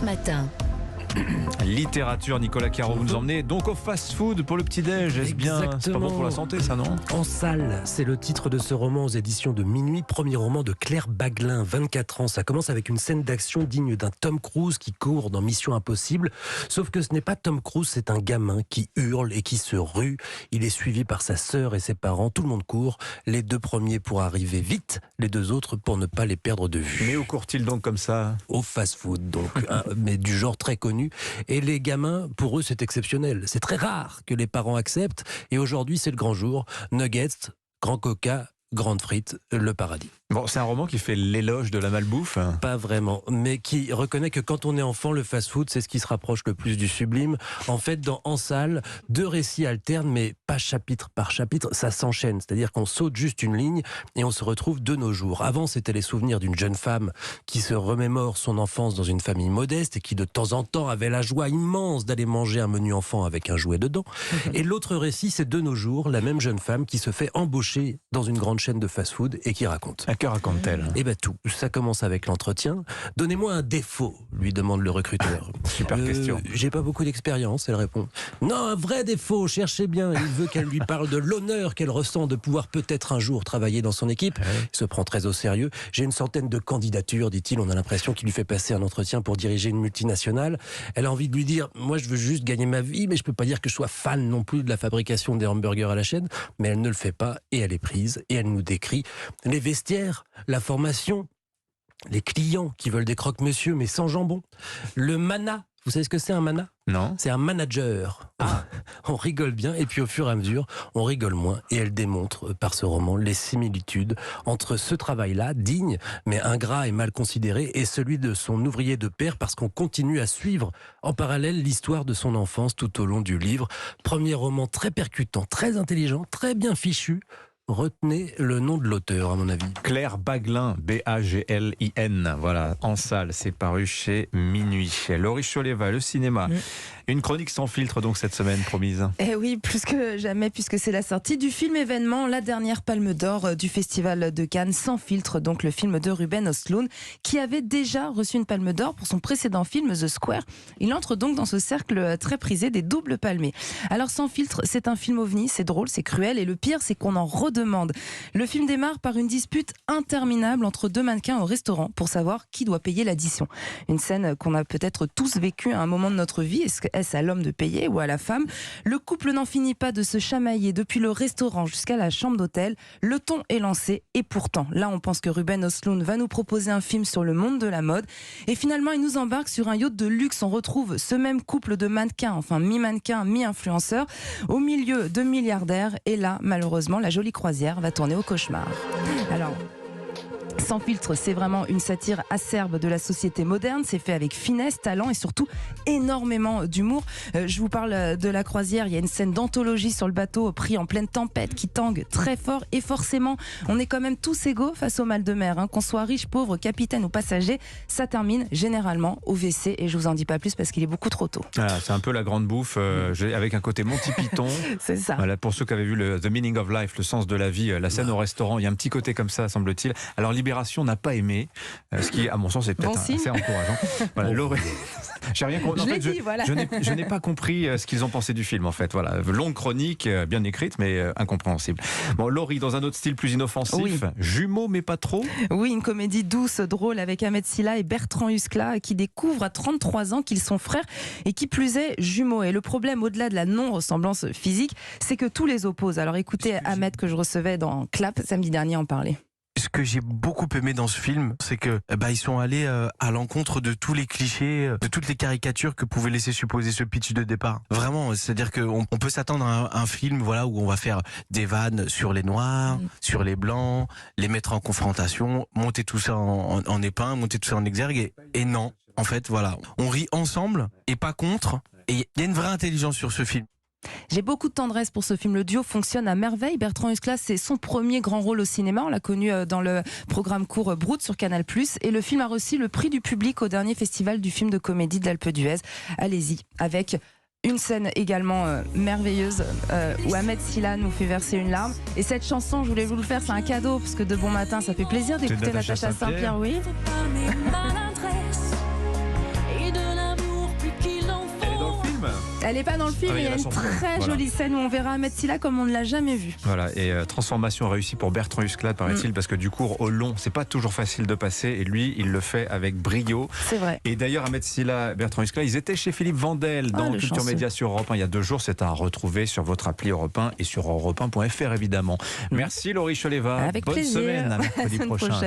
Matin. Littérature, Nicolas Caro, vous nous emmenez donc au fast-food pour le petit-déj. Est-ce bien, c'est pas bon pour la santé, ça, non? En salle, c'est le titre de ce roman aux éditions de Minuit, premier roman de Claire Baglin, 24 ans. Ça commence avec une scène d'action digne d'un Tom Cruise qui court dans Mission Impossible. Sauf que ce n'est pas Tom Cruise, c'est un gamin qui hurle et qui se rue. Il est suivi par sa sœur et ses parents. Tout le monde court. Les deux premiers pour arriver vite, les deux autres pour ne pas les perdre de vue. Mais où court-il donc comme ça? Au fast-food, donc, mais du genre très connu. Et les gamins, pour eux, c'est exceptionnel. C'est très rare que les parents acceptent. Et aujourd'hui, c'est le grand jour. Nuggets, grand coca, grande frite, le paradis. Bon, c'est un roman qui fait l'éloge de la malbouffe. Pas vraiment, mais qui reconnaît que quand on est enfant, le fast-food, c'est ce qui se rapproche le plus du sublime. En fait, dans En salle, deux récits alternent, mais pas chapitre par chapitre, ça s'enchaîne. C'est-à-dire qu'on saute juste une ligne et on se retrouve de nos jours. Avant, c'était les souvenirs d'une jeune femme qui se remémore son enfance dans une famille modeste et qui, de temps en temps, avait la joie immense d'aller manger un menu enfant avec un jouet dedans. Et l'autre récit, c'est de nos jours, la même jeune femme qui se fait embaucher dans une grande chaîne de fast-food et qui raconte. Que raconte-t-elle? Eh bien tout, ça commence avec l'entretien. Donnez-moi un défaut, lui demande le recruteur. Super question. J'ai pas beaucoup d'expérience, elle répond. Non, un vrai défaut, cherchez bien. Il veut qu'elle lui parle de l'honneur qu'elle ressent de pouvoir peut-être un jour travailler dans son équipe. Il se prend très au sérieux. J'ai une centaine de candidatures, dit-il. On a l'impression qu'il lui fait passer un entretien pour diriger une multinationale. Elle a envie de lui dire, moi je veux juste gagner ma vie, mais je peux pas dire que je sois fan non plus de la fabrication des hamburgers à la chaîne. Mais elle ne le fait pas et elle est prise et elle nous décrit les vestiaires, la formation, les clients qui veulent des croque-monsieur mais sans jambon, le mana. Vous savez ce que c'est un mana? Non. C'est un manager. On rigole bien et puis au fur et à mesure, on rigole moins. Et elle démontre par ce roman les similitudes entre ce travail-là, digne mais ingrat et mal considéré, et celui de son ouvrier de père, parce qu'on continue à suivre en parallèle l'histoire de son enfance tout au long du livre. Premier roman très percutant, très intelligent, très bien fichu. Retenez le nom de l'auteur, à mon avis. Claire Baglin, B-A-G-L-I-N. Voilà, En salle, c'est paru chez Minuit. Laurie Choleva, le cinéma. Une chronique sans filtre, donc, cette semaine, promise. Eh oui, plus que jamais, puisque c'est la sortie du film événement, la dernière palme d'or du Festival de Cannes, Sans filtre, donc le film de Ruben Östlund, qui avait déjà reçu une palme d'or pour son précédent film, The Square. Il entre donc dans ce cercle très prisé des doubles palmés. Alors, Sans filtre, c'est un film ovni, c'est drôle, c'est cruel, et le pire, c'est qu'on en redemande. Le film démarre par une dispute interminable entre deux mannequins au restaurant pour savoir qui doit payer l'addition. Une scène qu'on a peut-être tous vécue à un moment de notre vie. Est-ce à l'homme de payer ou à la femme? Le couple n'en finit pas de se chamailler depuis le restaurant jusqu'à la chambre d'hôtel. Le ton est lancé et pourtant, là on pense que Ruben Östlund va nous proposer un film sur le monde de la mode et finalement il nous embarque sur un yacht de luxe. On retrouve ce même couple de mannequins, enfin mi-mannequins, mi-influenceurs, au milieu de milliardaires, et là malheureusement la jolie croisière va tourner au cauchemar. Alors, Sans filtre, c'est vraiment une satire acerbe de la société moderne. C'est fait avec finesse, talent et surtout énormément d'humour. Je vous parle de la croisière. Il y a une scène d'anthologie sur le bateau pris en pleine tempête qui tangue très fort. Et forcément, on est quand même tous égaux face au mal de mer. Qu'on soit riche, pauvre, capitaine ou passager, ça termine généralement au WC. Et je vous en dis pas plus parce qu'il est beaucoup trop tôt. Ah, c'est un peu la grande bouffe, avec un côté Monty Python. C'est ça. Voilà, pour ceux qui avaient vu The Meaning of Life, le sens de la vie, la scène au restaurant, il y a un petit côté comme ça, semble-t-il. Alors, Libération n'a pas aimé, ce qui, à mon sens, est peut-être assez encourageant. Voilà, Laurie. J'ai rien compris. Je n'ai pas compris ce qu'ils ont pensé du film, en fait. Voilà, longue chronique, bien écrite, mais incompréhensible. Bon, Laurie, dans un autre style plus inoffensif, oui. Jumeaux, mais pas trop. Oui, une comédie douce, drôle, avec Ahmed Silla et Bertrand Huskla, qui découvrent à 33 ans qu'ils sont frères et qui plus est jumeaux. Et le problème, au-delà de la non-ressemblance physique, c'est que tous les opposent. Alors écoutez Ahmed, que je recevais dans Clap samedi dernier, en parler. Ce que j'ai beaucoup aimé dans ce film, c'est que ils sont allés à l'encontre de tous les clichés, de toutes les caricatures que pouvait laisser supposer ce pitch de départ. Vraiment, c'est-à-dire qu'on peut s'attendre à un film, voilà, où on va faire des vannes sur les noirs, sur les blancs, les mettre en confrontation, monter tout ça en épingle, monter tout ça en exergue, et non. En fait, voilà, on rit ensemble et pas contre. Et il y a une vraie intelligence sur ce film. J'ai beaucoup de tendresse pour ce film. Le duo fonctionne à merveille. Bertrand Huskla, c'est son premier grand rôle au cinéma. On l'a connu dans le programme court Brood sur Canal+. Et le film a reçu le prix du public au dernier festival du film de comédie de l'Alpe d'Huez. Allez-y, avec une scène également merveilleuse où Ahmed Silla nous fait verser une larme. Et cette chanson, je voulais vous le faire, c'est un cadeau, parce que de bon matin, ça fait plaisir d'écouter Natacha Saint-Pierre. Oui. Elle n'est pas dans le film, mais il y a une très jolie scène où on verra Ahmed Silla comme on ne l'a jamais vu. Voilà, et transformation réussie pour Bertrand Husklat, paraît-il, parce que du court au long, c'est pas toujours facile de passer, et lui, il le fait avec brio. C'est vrai. Et d'ailleurs, Ahmed Silla, Bertrand Husklat, ils étaient chez Philippe Vandel dans Culture Média sur Europe 1 il y a 2 jours. C'est à retrouver sur votre appli Europe 1 et sur europe1.fr évidemment. Merci Laurie Choleva. Avec Bonne plaisir. semaine, à mercredi prochain.